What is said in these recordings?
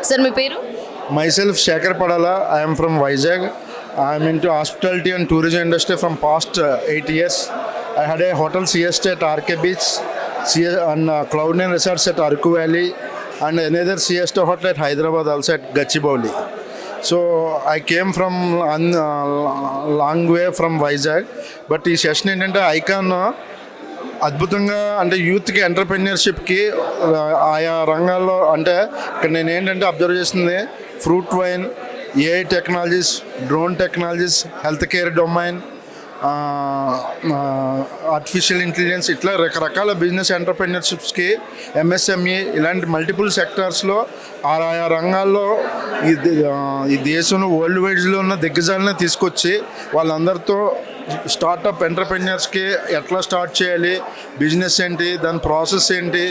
Sir మీ పేరు? Myself, Shekhar Padala. I am from Vizag. I am into hospitality and tourism industry from past 8 years. I had a hotel siesta at RK Beach, and Cloud9 Resorts at Arku Valley, and another siesta hotel at Hyderabad, also at Gachibowli. So I came from long way from Vizag, but ఈ session ఏంటంటే icon అద్భుతంగా అంటే యూత్కి ఎంటర్ప్రెన్యూర్షిప్కి ఆయా రంగాల్లో అంటే ఇక్కడ నేను ఏంటంటే అబ్జర్వ్ చేస్తుంది fruit wine, AI technologies, drone technologies, health care domain, artificial intelligence, ఇట్లా రకరకాల బిజినెస్ ఎంటర్ప్రెన్యూర్షిప్స్కి ఎంఎస్ఎంఈ ఇలాంటి మల్టిపుల్ సెక్టార్స్లో ఆయా రంగాల్లో ఈ దేశంలో వరల్డ్ వైడ్స్లో ఉన్న దిగ్గజాలను తీసుకొచ్చి వాళ్ళందరితో స్టార్టప్ ఎంటర్ప్రెన్యూర్స్కి ఎట్లా స్టార్ట్ చేయాలి, బిజినెస్ ఏంటి, దాని ప్రాసెస్ ఏంటి,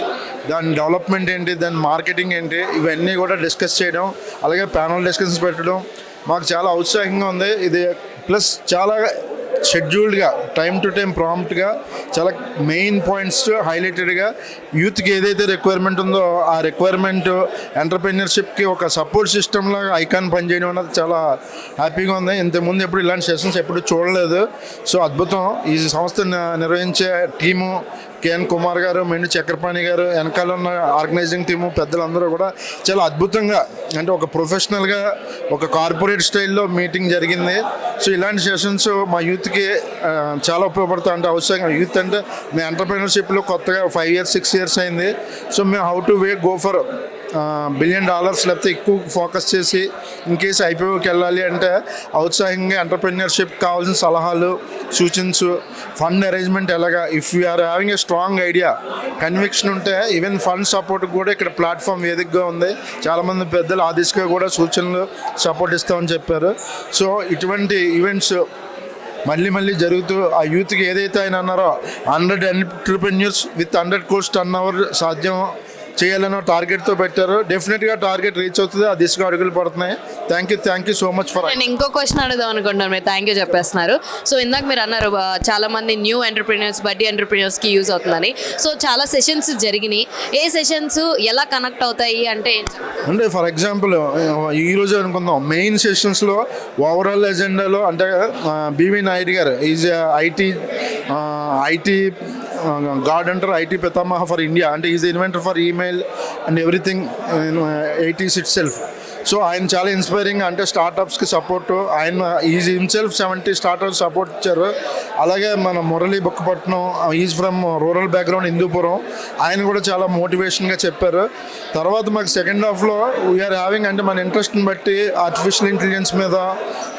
దాని డెవలప్మెంట్ ఏంటి, దాని మార్కెటింగ్ ఏంటి, ఇవన్నీ కూడా డిస్కస్ చేయడం, అలాగే ప్యానల్ డిస్కషన్స్ పెట్టడం మాకు చాలా ఔత్సాహంగా ఉంది. ఇది ప్లస్ చాలా షెడ్యూల్డ్గా టైం టు టైం ప్రాంప్ట్గా చాలా మెయిన్ పాయింట్స్ హైలైటెడ్గా యూత్కి ఏదైతే రిక్వైర్మెంట్ ఉందో ఆ రిక్వైర్మెంట్ ఎంటర్ప్రెన్యూర్షిప్కి ఒక సపోర్ట్ సిస్టమ్ లాగా ఐకాన్ పనిచేయడం అన్నది చాలా హ్యాపీగా ఉంది. ఇంతకుముందు ఎప్పుడు ఇలాంటి సెషన్స్ ఎప్పుడు చూడలేదు. సో అద్భుతం. ఈ సంస్థ నిర్వహించే టీము కేఎన్ కుమార్ గారు, మెండు చక్రపాణి గారు, వెనకాల ఉన్న ఆర్గనైజింగ్ టీము పెద్దలందరూ కూడా చాలా అద్భుతంగా అంటే ఒక ప్రొఫెషనల్గా ఒక కార్పొరేట్ స్టైల్లో మీటింగ్ జరిగింది. సో ఇలాంటి సెషన్స్ మా యూత్కి చాలా ఉపయోగపడతాయి. అంటే అవసరంగా యూత్ అంటే మేము ఎంటర్ప్రెన్యూర్షిప్లో కొత్తగా 5 years 6 years అయింది. సో మేము how to go for $1 billion లేకపోతే ఎక్కువ ఫోకస్ చేసి ఇన్ కేసు ఐపీఓకి వెళ్ళాలి అంటే ఔత్సాహంగా ఎంటర్ప్రెన్యూర్షిప్ కావాల్సిన సలహాలు, సూచనలు, ఫండ్ అరేంజ్మెంట్ ఎలాగా, if you're having a strong idea, conviction ఉంటే ఈవెన్ ఫండ్ సపోర్ట్ కూడా ఇక్కడ ప్లాట్ఫామ్ వేదికగా ఉంది. చాలామంది పెద్దలు ఆ దిశగా కూడా సూచనలు సపోర్ట్ ఇస్తామని చెప్పారు. సో ఇటువంటి ఈవెంట్స్ మళ్ళీ జరుగుతూ ఆ యూత్కి ఏదైతే ఆయన అన్నారో 100 ఎంటర్ప్రెన్యూర్స్ విత్ 100 crores turnover సాధ్యం చేయాలన్న టార్గెట్తో పెట్టారు. డెఫినెట్గా టార్గెట్ రీచ్ అవుతుంది. ఆ దిశగా అడుగులు పడుతున్నాయి. Thank you so much for. నేను ఇంకో క్వశ్చన్ అడుగుదాం అనుకుంటున్నాను. మీరు థ్యాంక్ యూ చెప్పేస్తున్నారు. సో ఇందాక మీరు అన్నారు చాలా మంది న్యూ ఎంటర్ప్రెన్యూర్స్, బడ్డీ ఎంటర్ప్రెన్యూర్స్కి యూజ్ అవుతుందని. సో చాలా సెషన్స్ జరిగినాయి. ఏ సెషన్స్ ఎలా కనెక్ట్ అవుతాయి అంటే ఫర్ ఎగ్జాంపుల్ ఈరోజు అనుకుందాం మెయిన్ సెషన్స్లో ఓవరాల్ ఎజెండాలో అంటే BV Naidu garu is IT god అంటారు, ఐటీ పితామహ ఫర్ ఇండియా. అంటే is inventor for email and everything 80s itself. So ఆయన చాలా ఇన్స్పైరింగ్. అంటే స్టార్టప్స్కి సపోర్టు ఆయన ఈజ్ హిమ్సెల్ఫ్ 70 స్టార్టప్స్ సపోర్ట్ ఇచ్చారు. అలాగే మన Murali Bukkapatnam is from rural background Hindupuram, ఆయన కూడా చాలా మోటివేషన్గా చెప్పారు. తర్వాత మాకు సెకండ్ హాఫ్లో వీఆర్ హ్యావింగ్ అంటే మన ఇంట్రెస్ట్ని బట్టి ఆర్టిఫిషియల్ ఇంటెలిజెన్స్ మీద,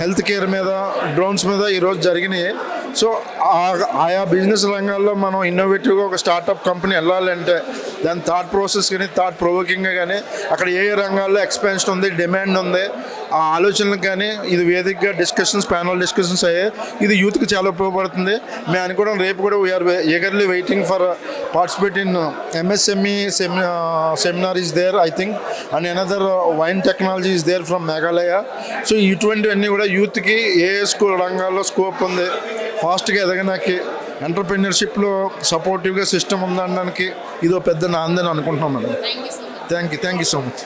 హెల్త్ కేర్ మీద, డ్రోన్స్ మీద ఈరోజు జరిగినాయి. సో ఆయా బిజినెస్ రంగాల్లో మనం ఇన్నోవేటివ్గా ఒక స్టార్టప్ కంపెనీ వెళ్ళాలంటే దాని థాట్ ప్రాసెస్ కానీ థాట్ ప్రొవోకింగ్గా కానీ అక్కడ ఏ రంగాల్లో ఎక్స్పాన్షన్ ఉంది, డిమాండ్ ఉంది, ఆ ఆలోచనలకు కానీ ఇది వేదికగా డిస్కషన్స్, ప్యానల్ డిస్కషన్స్ అయ్యాయి. ఇది యూత్కి చాలా ఉపయోగపడుతుంది. మేము అనుకోవడం రేపు కూడా we're eagerly waiting for participate in MSME seminar is there I think, and another wine technology is there from Meghalaya. So ఇటువంటివన్నీ కూడా యూత్కి ఏ రంగాల్లో స్కోప్ ఉంది, ఫాస్ట్గా ఎదగడానికి ఎంటర్ప్రెన్యూర్షిప్లో సపోర్టివ్గా సిస్టమ్ ఉందనడానికి ఇదో పెద్ద నాందని అనుకుంటున్నాం madam. Thank you so much.